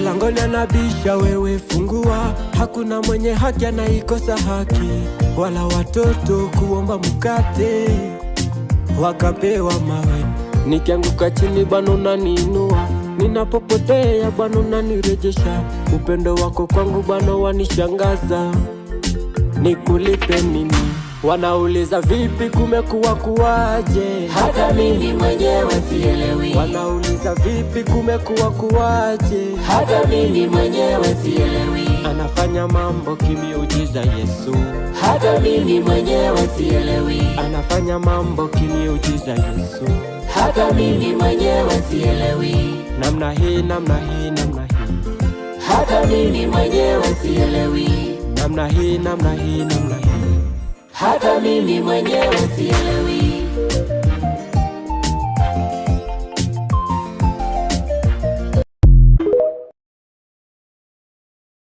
Mlangoni anabisha, wewe fungua. Hakuna mwenye haki anaikosa haki, wala watoto kuomba mkate wakapewa mawe. Nikianguka chini Bwana unaniinua, ninapopotea Bwana unanirejesha. Upendo wako kwangu Bwana wanishangaza, nikulipe nini? Wanauliza vipi kumekuwa kuwaje, hata mimi mwenyewe sielewi. Wanauliza vipi kumekuwa kuwaje, hata mimi mwenyewe sielewi. Anafanya mambo kimiujiza Yesu, hata mimi mwenyewe sielewi. Anafanya mambo kimiujiza Yesu, hata mimi mwenyewe sielewi. Namna hii, namna hii, namna hii, hata mimi mwenyewe sielewi. namna hii, namna hii, namna hii, hata mimi mwenyewe sielewi.